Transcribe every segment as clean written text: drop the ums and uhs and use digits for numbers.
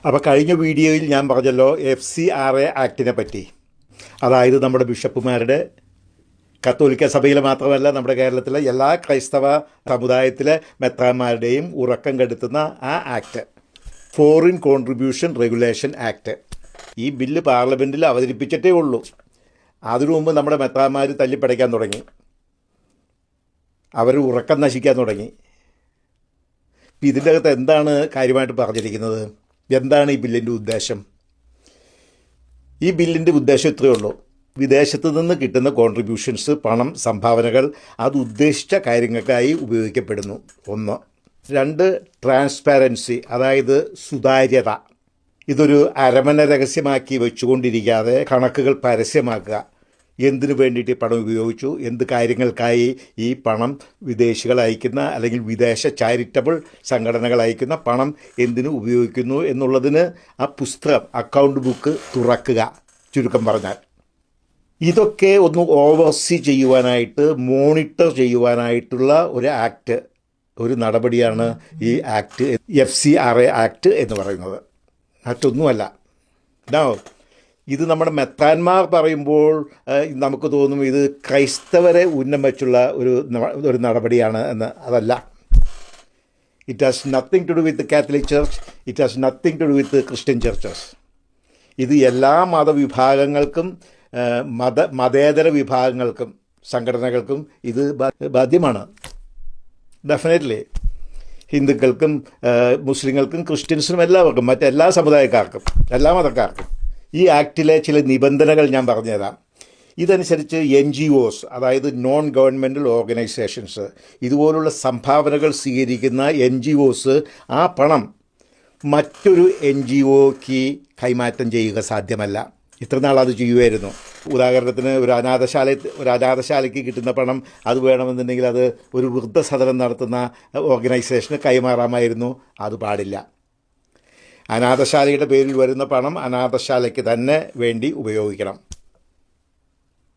അപ്പോൾ കഴിഞ്ഞ വീഡിയോയിൽ ഞാൻ പറഞ്ഞല്ലോ FCRA ആക്ടിനെ പറ്റി. അതായത് നമ്മുടെ ബിഷപ്പുമാരുടെ, കത്തോലിക്ക സഭയിലെ മാത്രമല്ല നമ്മുടെ കേരളത്തിലെ എല്ലാ ക്രൈസ്തവ സമുദായത്തിലെ മെത്രാന്മാരുടെയും ഉറക്കം കെടുത്തുന്ന ആ act, foreign contribution regulation act. ഈ ബില്ല് പാർലമെൻറ്റിൽ അവതരിപ്പിച്ചിട്ടേ ഉള്ളൂ. അതിനു മുമ്പ് നമ്മുടെ മെത്രാന്മാർ തല്ലിപ്പടയ്ക്കാൻ തുടങ്ങി, അവർ ഉറക്കം നശിക്കാൻ തുടങ്ങി. ഇതിൻ്റെ അകത്ത് എന്താണ് കാര്യമായിട്ട് പറഞ്ഞിരിക്കുന്നത്? എന്താണ് ഈ ബില്ലിൻ്റെ ഉദ്ദേശം? ഈ ബില്ലിൻ്റെ ഉദ്ദേശം ഇത്രയേ ഉള്ളൂ: വിദേശത്ത് നിന്ന് കിട്ടുന്ന കോൺട്രിബ്യൂഷൻസ്, പണം, സംഭാവനകൾ അത് ഉദ്ദേശിച്ച കാര്യങ്ങൾക്കായി ഉപയോഗിക്കപ്പെടുന്നു. 1. 2. ട്രാൻസ്പാരൻസി, അതായത് സുതാര്യത. ഇതൊരു അരമന രഹസ്യമാക്കി വെച്ചുകൊണ്ടിരിക്കാതെ കണക്കുകൾ പരസ്യമാക്കുക. എന്തിനു വേണ്ടിയിട്ട് പണം ഉപയോഗിച്ചു, എന്ത് കാര്യങ്ങൾക്കായി ഈ പണം വിദേശികൾ അയക്കുന്ന അല്ലെങ്കിൽ വിദേശ ചാരിറ്റബിൾ സംഘടനകൾ അയക്കുന്ന പണം എന്തിനു ഉപയോഗിക്കുന്നു എന്നുള്ളതിന് ആ പുസ്തകം, അക്കൗണ്ട് ബുക്ക് തുറക്കുക, ചുരുക്കം പറഞ്ഞാൽ. ഇതൊക്കെ ഒന്ന് ഓവർസീ ചെയ്യുവാനായിട്ട്, മോണിറ്റർ ചെയ്യുവാനായിട്ടുള്ള ഒരു ആക്ട്, ഒരു നടപടിയാണ് ഈ ആക്ട്, FCRA ആക്ട് എന്ന് പറയുന്നത്. മറ്റൊന്നുമല്ല. ഇത് നമ്മുടെ മെത്രാന്മാർ പറയുമ്പോൾ നമുക്ക് തോന്നും ഇത് ക്രൈസ്തവരെ ഉന്നം വെച്ചുള്ള ഒരു നടപടിയാണ് എന്ന്. അതല്ല. It has nothing to do with Catholic church, it has nothing to do with Christian churches. ഇത് എല്ലാ മതവിഭാഗങ്ങൾക്കും മതേതര വിഭാഗങ്ങൾക്കും സംഘടനകൾക്കും ഇത് ബാധ്യമാണ്. ഡെഫിനറ്റ്ലി ഹിന്ദുക്കൾക്കും മുസ്ലിങ്ങൾക്കും ക്രിസ്ത്യൻസിനും എല്ലാവർക്കും, മറ്റെല്ലാ സമുദായക്കാർക്കും, എല്ലാ മതക്കാർക്കും. ഈ ആക്ടിലെ ചില നിബന്ധനകൾ ഞാൻ പറഞ്ഞുതരാം. ഇതനുസരിച്ച് NGOs, അതായത് നോൺ ഗവൺമെൻറ്റൽ ഓർഗനൈസേഷൻസ്, ഇതുപോലുള്ള സംഭാവനകൾ സ്വീകരിക്കുന്ന NGOs ആ പണം മറ്റൊരു NGOക്ക് കൈമാറ്റം ചെയ്യുക സാധ്യമല്ല. ഇത്ര നാൾ അത് ചെയ്യുമായിരുന്നു. ഉദാഹരണത്തിന് ഒരു അനാഥശാലയ്ക്ക് കിട്ടുന്ന പണം അത് വേണമെന്നുണ്ടെങ്കിൽ അത് ഒരു വൃദ്ധസദനം നടത്തുന്ന ഓർഗനൈസേഷന് കൈമാറാമായിരുന്നു. അത് പാടില്ല. അനാഥശാലയുടെ പേരിൽ വരുന്ന പണം അനാഥശാലയ്ക്ക് തന്നെ വേണ്ടി ഉപയോഗിക്കണം.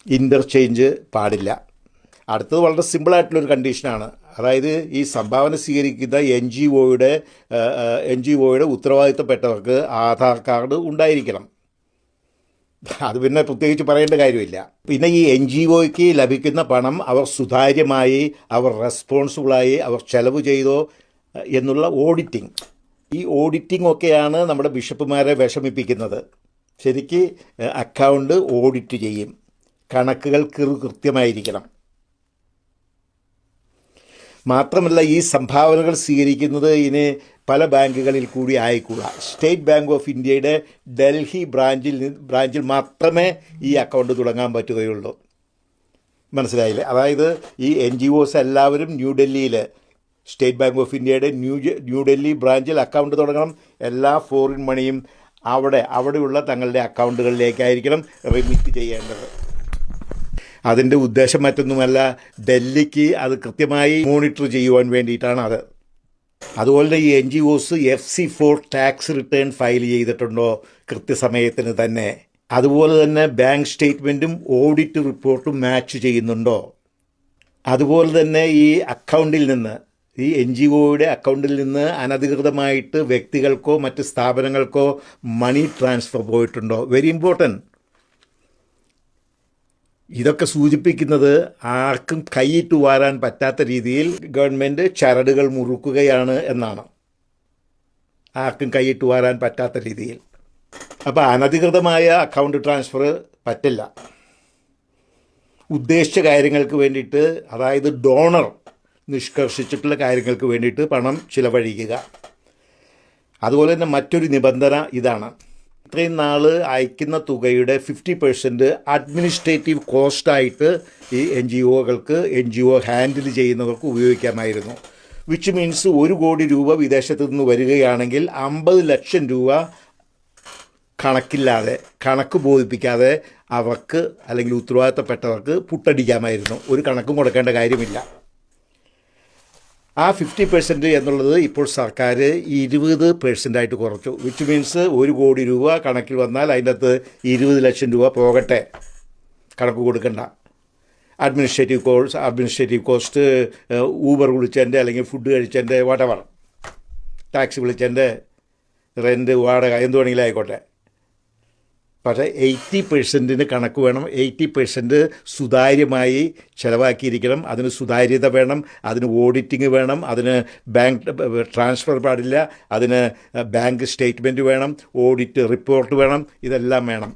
ഇൻ്റർചേഞ്ച് പാടില്ല. അടുത്തത് വളരെ സിമ്പിളായിട്ടുള്ളൊരു കണ്ടീഷനാണ്. അതായത് ഈ സംഭാവന സ്വീകരിക്കുന്ന NGOയുടെ ഉത്തരവാദിത്തപ്പെട്ടവർക്ക് ആധാർ കാർഡ് ഉണ്ടായിരിക്കണം. അത് പിന്നെ പ്രത്യേകിച്ച് പറയേണ്ട കാര്യമില്ല. പിന്നെ ഈ NGOയ്ക്ക് ലഭിക്കുന്ന പണം അവർ സുതാര്യമായി, അവർ റെസ്പോൺസിബിളായി അവർ ചെലവ് ചെയ്തോ എന്നുള്ള ഓഡിറ്റിംഗ്. ഈ ഓഡിറ്റിംഗ് ഒക്കെയാണ് നമ്മുടെ ബിഷപ്പുമാരെ വിഷമിപ്പിക്കുന്നത്. ശരിക്ക് അക്കൗണ്ട് ഓഡിറ്റ് ചെയ്യും, കണക്കുകൾ കൃത്യമായിരിക്കണം. മാത്രമല്ല ഈ സംഭാവനകൾ സ്വീകരിക്കുന്നത് ഇനി പല ബാങ്കുകളിൽ കൂടി ആയിക്കൂടാ. സ്റ്റേറ്റ് ബാങ്ക് ഓഫ് ഇന്ത്യയുടെ ഡൽഹി ബ്രാഞ്ചിൽ മാത്രമേ ഈ അക്കൗണ്ട് തുടങ്ങാൻ പറ്റുകയുള്ളൂ. മനസ്സിലായില്ലേ? അതായത് ഈ NGOs എല്ലാവരും ന്യൂഡൽഹിയിൽ സ്റ്റേറ്റ് ബാങ്ക് ഓഫ് ഇന്ത്യയുടെ ന്യൂഡൽഹി ബ്രാഞ്ചിൽ അക്കൗണ്ട് തുടങ്ങണം. എല്ലാ ഫോറിൻ മണിയും അവിടെയുള്ള തങ്ങളുടെ അക്കൗണ്ടുകളിലേക്കായിരിക്കണം റെമിറ്റ് ചെയ്യേണ്ടത്. അതിൻ്റെ ഉദ്ദേശം മറ്റൊന്നുമല്ല, ഡൽഹിക്ക് അത് കൃത്യമായി മോണിറ്റർ ചെയ്യുവാൻ വേണ്ടിയിട്ടാണ് അത്. അതുപോലെ ഈ NGOs FC4 tax return file ചെയ്തിട്ടുണ്ടോ കൃത്യസമയത്തിന് തന്നെ? അതുപോലെ തന്നെ ബാങ്ക് സ്റ്റേറ്റ്മെൻറ്റും ഓഡിറ്റ് റിപ്പോർട്ടും മാച്ച് ചെയ്യുന്നുണ്ടോ? അതുപോലെ തന്നെ ഈ അക്കൗണ്ടിൽ നിന്ന്, ഈ NGOയുടെ അക്കൗണ്ടിൽ നിന്ന് അനധികൃതമായിട്ട് വ്യക്തികൾക്കോ മറ്റ് സ്ഥാപനങ്ങൾക്കോ മണി ട്രാൻസ്ഫർ പോയിട്ടുണ്ടോ? Very important. ഇതൊക്കെ സൂചിപ്പിക്കുന്നത് ആർക്കും കൈയിട്ട് വാരാൻ പറ്റാത്ത രീതിയിൽ ഗവൺമെൻറ് ചരടുകൾ മുറുക്കുകയാണ് എന്നാണ്. ആർക്കും കൈയിട്ട് വാരാൻ പറ്റാത്ത രീതിയിൽ. അപ്പോൾ അനധികൃതമായ അക്കൗണ്ട് ട്രാൻസ്ഫർ പറ്റില്ല. ഉദ്ദേശിച്ച കാര്യങ്ങൾക്ക് വേണ്ടിയിട്ട്, അതായത് ഡോണർ നിഷ്കർഷിച്ചിട്ടുള്ള കാര്യങ്ങൾക്ക് വേണ്ടിയിട്ട് പണം ചിലവഴിക്കുക. അതുപോലെ തന്നെ മറ്റൊരു നിബന്ധന ഇതാണ്: ഇത്രയും നാൾ അയക്കുന്ന തുകയുടെ 50% അഡ്മിനിസ്ട്രേറ്റീവ് കോസ്റ്റായിട്ട് ഈ NGOകൾക്ക്, NGO ഹാൻഡിൽ ചെയ്യുന്നവർക്ക് ഉപയോഗിക്കാമായിരുന്നു. വിച്ച് മീൻസ് 1 കോടി രൂപ വിദേശത്ത് നിന്ന് വരികയാണെങ്കിൽ 50 ലക്ഷം രൂപ കണക്കില്ലാതെ, കണക്ക് ബോധിപ്പിക്കാതെ അവർക്ക് അല്ലെങ്കിൽ ഉത്തരവാദിത്തപ്പെട്ടവർക്ക് പുട്ടടിക്കാമായിരുന്നു. ഒരു കണക്കും കൊടുക്കേണ്ട കാര്യമില്ല. ആ 50% എന്നുള്ളത് ഇപ്പോൾ സർക്കാർ 20% കുറച്ചു. വിച്ച് മീൻസ് 1 കോടി രൂപ കണക്കിൽ വന്നാൽ അതിൻ്റെ അകത്ത് 20 ലക്ഷം രൂപ പോകട്ടെ, കണക്ക് കൊടുക്കണ്ട. അഡ്മിനിസ്ട്രേറ്റീവ് കോസ്റ്റ് ഊബർ വിളിച്ചതിൻ്റെ അല്ലെങ്കിൽ ഫുഡ് കഴിച്ചതിൻ്റെ വാട്ടെവർ, ടാക്സി വിളിച്ചതിൻ്റെ, റെൻറ്റ്, വാടക, എന്ത് വേണമെങ്കിലും ആയിക്കോട്ടെ. പക്ഷേ 80% കണക്ക് വേണം. 80% സുതാര്യമായി ചിലവാക്കിയിരിക്കണം. അതിന് സുതാര്യത വേണം, അതിന് ഓഡിറ്റിങ് വേണം, അതിന് ബാങ്ക് ട്രാൻസ്ഫർ പാടില്ല, അതിന് ബാങ്ക് സ്റ്റേറ്റ്മെൻറ്റ് വേണം, ഓഡിറ്റ് റിപ്പോർട്ട് വേണം, ഇതെല്ലാം വേണം.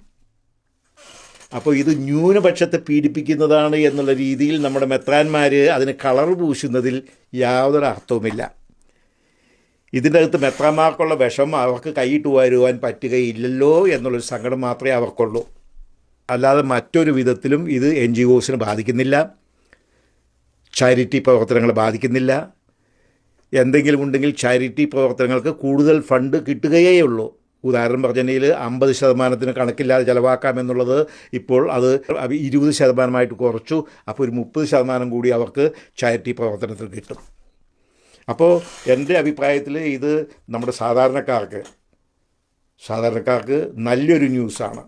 അപ്പോൾ ഇത് ന്യൂനപക്ഷത്തെ പീഡിപ്പിക്കുന്നതാണ് എന്നുള്ള രീതിയിൽ നമ്മുടെ മെത്രാന്മാർ അതിന് കളർ പൂശുന്നതിൽ യാതൊരു അർത്ഥവുമില്ല. ഇതിൻ്റെ അകത്ത് മെത്രാന്മാർക്കുള്ള വിഷം അവർക്ക് കൈയിട്ട് വരുവാൻ പറ്റുകയില്ലല്ലോ എന്നുള്ളൊരു സങ്കടം മാത്രമേ അവർക്കുള്ളൂ. അല്ലാതെ മറ്റൊരു വിധത്തിലും ഇത് NGOസിനെ ബാധിക്കുന്നില്ല, ചാരിറ്റി പ്രവർത്തനങ്ങളെ ബാധിക്കുന്നില്ല. എന്തെങ്കിലും ഉണ്ടെങ്കിൽ ചാരിറ്റി പ്രവർത്തനങ്ങൾക്ക് കൂടുതൽ ഫണ്ട് കിട്ടുകയേ ഉള്ളൂ. ഉദാഹരണം പറഞ്ഞെങ്കിൽ 50% കണക്കില്ലാതെ ചിലവാക്കാമെന്നുള്ളത് ഇപ്പോൾ അത് 20% കുറച്ചു. അപ്പോൾ ഒരു 30% കൂടി അവർക്ക് ചാരിറ്റി പ്രവർത്തനത്തിൽ കിട്ടും. അപ്പോൾ എൻ്റെ അഭിപ്രായത്തിൽ ഇത് നമ്മുടെ സാധാരണക്കാർക്ക് നല്ലൊരു ന്യൂസാണ്.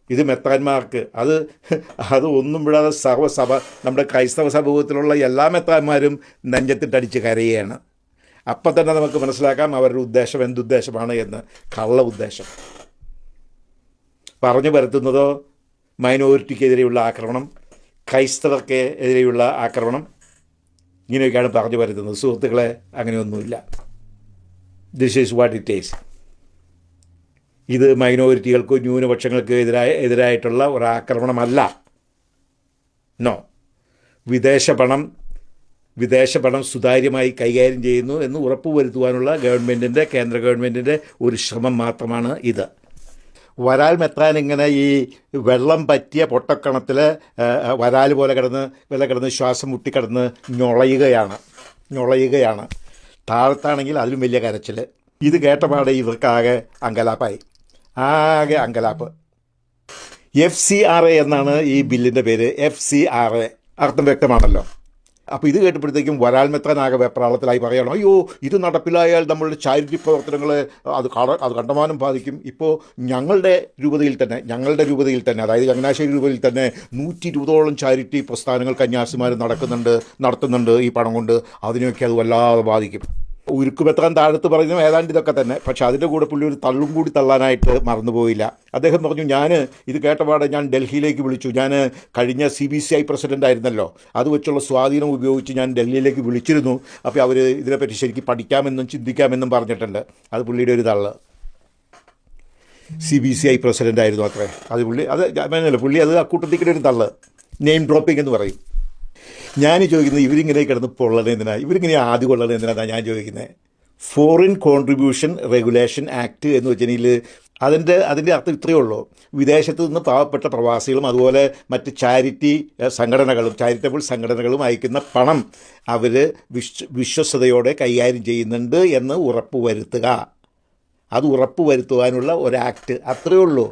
ഇത് മെത്രാന്മാർക്ക് അത് ഒന്നും വിടാതെ സർവ്വസഭ, നമ്മുടെ ക്രൈസ്തവ സമൂഹത്തിലുള്ള എല്ലാ മെത്രാന്മാരും നെഞ്ചത്തിട്ടടിച്ച് കരയുകയാണ്. അപ്പം തന്നെ നമുക്ക് മനസ്സിലാക്കാം അവരുടെ ഉദ്ദേശം എന്തുദ്ദേശമാണ് എന്ന്. കള്ള ഉദ്ദേശം പറഞ്ഞു പരത്തുന്നതോ മൈനോറിറ്റിക്കെതിരെയുള്ള ആക്രമണം, ക്രൈസ്തവർക്ക് എതിരെയുള്ള ആക്രമണം, ഇങ്ങനെയൊക്കെയാണ് പറഞ്ഞു പരത്തുന്നത്. സുഹൃത്തുക്കളെ, അങ്ങനെയൊന്നുമില്ല. This is what it is. ഇത് മൈനോറിറ്റികൾക്കോ ന്യൂനപക്ഷങ്ങൾക്ക് എതിരായിട്ടുള്ള ഒരാക്രമണമല്ല. നോ. വിദേശ പണം സുതാര്യമായി കൈകാര്യം ചെയ്യുന്നു എന്ന് ഉറപ്പുവരുത്തുവാനുള്ള കേന്ദ്ര ഗവൺമെൻറ്റിൻ്റെ ഒരു ശ്രമം മാത്രമാണ് ഇത്. വരാൽ മെത്രാൻ ഇങ്ങനെ ഈ വെള്ളം പറ്റിയ പൊട്ടക്കണത്തിൽ വരാൽ പോലെ കിടന്ന് ശ്വാസം മുട്ടിക്കിടന്ന് ഞൊളയുകയാണ്. താഴത്താണെങ്കിൽ അതിലും വലിയ കരച്ചിൽ. ഇത് കേട്ടപാടെ ഇവർക്കാകെ അങ്കലാപ്പ്. FCRA എന്നാണ് ഈ ബില്ലിൻ്റെ പേര്. FCRA അർത്ഥം വ്യക്തമാണല്ലോ. അപ്പോൾ ഇത് കേട്ടപ്പോഴത്തേക്കും വരാൽ മെത്രാനാകെ വെപ്രാളത്തിലായി പറയണം, അയ്യോ ഇത് നടപ്പിലായാൽ നമ്മളുടെ ചാരിറ്റി പ്രവർത്തനങ്ങളെ അത് കണ്ടമാനം ബാധിക്കും. ഇപ്പോൾ ഞങ്ങളുടെ രൂപതയിൽ തന്നെ അതായത് ചങ്ങനാശ്ശേരി രൂപതയിൽ തന്നെ 120ഓളം ചാരിറ്റി പ്രസ്ഥാനങ്ങൾ കന്യാസിമാർ നടത്തുന്നുണ്ട് ഈ പണം കൊണ്ട്. അതിനെയൊക്കെ അത് വല്ലാതെ ബാധിക്കും. ഉരുക്കുമെത്രാൻ താഴത്ത് പറയുന്നു ഏതാണ്ട് ഇതൊക്കെ തന്നെ. പക്ഷേ അതിൻ്റെ കൂടെ പുള്ളി ഒരു തള്ളും കൂടി തള്ളാനായിട്ട് മറന്നുപോയില്ല. അദ്ദേഹം പറഞ്ഞു, ഞാൻ ഇത് കേട്ടപാടെ ഞാൻ ഡൽഹിയിലേക്ക് വിളിച്ചു. ഞാൻ കഴിഞ്ഞ CBCI പ്രസിഡൻ്റ് ആയിരുന്നല്ലോ, അത് വെച്ചുള്ള സ്വാധീനം ഉപയോഗിച്ച് ഞാൻ ഡൽഹിയിലേക്ക് വിളിച്ചിരുന്നു. അപ്പോൾ അവർ ഇതിനെപ്പറ്റി ശരിക്കും പഠിക്കാമെന്നും ചിന്തിക്കാമെന്നും പറഞ്ഞിട്ടുണ്ട്. അത് പുള്ളിയുടെ ഒരു തള്ള്. CBCI പ്രസിഡൻ്റ് ആയിരുന്നു അത്രേ. പുള്ളി അത് അക്കൂട്ടത്തിക്കിടെ ഒരു തള്ള്, നെയിം ഡ്രോപ്പിംഗ് എന്ന് പറയും. ഞാൻ ചോദിക്കുന്നത്, ഇവരിങ്ങനെ കിടന്ന് പൊള്ളണെന്തിനാണ്, ഇവരിങ്ങനെ ആദ്യം കൊള്ളണെന്തിനാണ് ഞാൻ ചോദിക്കുന്നത്. ഫോറിൻ കോൺട്രിബ്യൂഷൻ റെഗുലേഷൻ ആക്ട് എന്ന് വെച്ചിട്ടുണ്ടെങ്കിൽ അതിൻ്റെ അർത്ഥം ഇത്രയേ ഉള്ളൂ. വിദേശത്ത് നിന്ന് പാവപ്പെട്ട പ്രവാസികളും അതുപോലെ മറ്റ് ചാരിറ്റബിൾ സംഘടനകളും അയക്കുന്ന പണം അവർ വിശ്വസ്തയോടെ കൈകാര്യം ചെയ്യുന്നുണ്ട് എന്ന് ഉറപ്പുവരുത്തുക. അത് ഉറപ്പുവരുത്തുവാനുള്ള ഒരു ആക്ട്, അത്രയേ ഉള്ളൂ.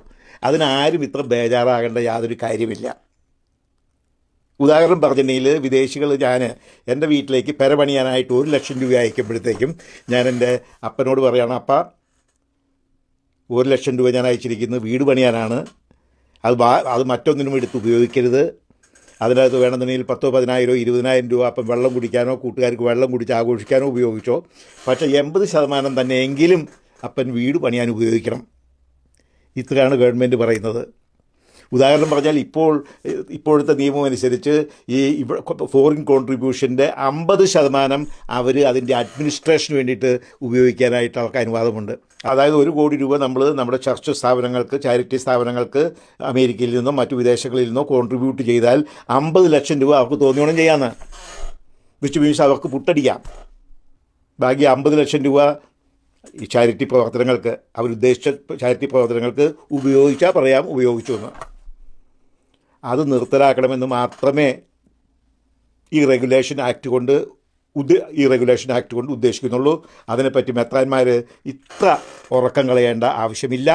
അതിനാരും ഇത്ര ബേജാറാകേണ്ട യാതൊരു കാര്യമില്ല. ഉദാഹരണം പറഞ്ഞിട്ടുണ്ടെങ്കിൽ വിദേശികൾ എൻ്റെ വീട്ടിലേക്ക് പെരപണിയാനായിട്ട് 1 ലക്ഷം രൂപ അയക്കുമ്പോഴത്തേക്കും ഞാൻ എൻ്റെ അപ്പനോട് പറയുകയാണ്, അപ്പ 1 ലക്ഷം രൂപ ഞാൻ അയച്ചിരിക്കുന്നത് വീട് പണിയാനാണ്, അത് മറ്റൊന്നിനും എടുത്ത് ഉപയോഗിക്കരുത്. അതിനകത്ത് വേണമെന്നുണ്ടെങ്കിൽ 10,000, 10,000, 20,000 രൂപ അപ്പം വെള്ളം കുടിക്കാനോ കൂട്ടുകാർക്ക് വെള്ളം കുടിച്ച് ആഘോഷിക്കാനോ ഉപയോഗിച്ചോ. പക്ഷേ 80% തന്നെയെങ്കിലും അപ്പൻ വീട് പണിയാൻ ഉപയോഗിക്കണം. ഇത്രയാണ് ഗവൺമെൻറ് പറയുന്നത്. ഉദാഹരണം പറഞ്ഞാൽ ഇപ്പോഴത്തെ നിയമം അനുസരിച്ച് ഈ ഫോറിൻ കോൺട്രിബ്യൂഷൻ്റെ 50% അവർ അതിൻ്റെ അഡ്മിനിസ്ട്രേഷന് വേണ്ടിയിട്ട് ഉപയോഗിക്കാനായിട്ട് അവർക്ക് അനുവാദമുണ്ട്. അതായത് 1 കോടി രൂപ നമ്മൾ നമ്മുടെ ചർച്ച് സ്ഥാപനങ്ങൾക്ക്, ചാരിറ്റി സ്ഥാപനങ്ങൾക്ക് അമേരിക്കയിൽ നിന്നോ മറ്റു വിദേശങ്ങളിൽ നിന്നോ കോൺട്രിബ്യൂട്ട് ചെയ്താൽ 50 ലക്ഷം രൂപ അവർക്ക് തോന്നിയോണം ചെയ്യാമെന്ന്. വിച്ച് മീൻസ് അവർക്ക് പുട്ടടിക്കാം. ബാക്കി 50 ലക്ഷം രൂപ ഈ ചാരിറ്റി പ്രവർത്തനങ്ങൾക്ക്, അവരുദ്ദേശിച്ച ചാരിറ്റി പ്രവർത്തനങ്ങൾക്ക് ഉപയോഗിച്ചാൽ പറയാം ഉപയോഗിച്ചു എന്ന്. അത് നിർത്തലാക്കണമെന്ന് മാത്രമേ ഈ റെഗുലേഷൻ ആക്ട് കൊണ്ട് ഉദ്ദേശിക്കുന്നുള്ളൂ. അതിനെപ്പറ്റി മെത്രാന്മാർ ഇത്ര ഉറക്കം കളയേണ്ട ആവശ്യമില്ല.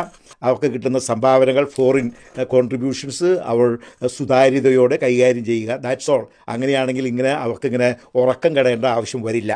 അവർക്ക് കിട്ടുന്ന സംഭാവനകൾ, ഫോറിൻ കോൺട്രിബ്യൂഷൻസ് അവർ സുതാര്യതയോടെ കൈകാര്യം ചെയ്യുക. That's all. അങ്ങനെയാണെങ്കിൽ അവർക്കിങ്ങനെ ഉറക്കം കടയേണ്ട ആവശ്യം വരില്ല.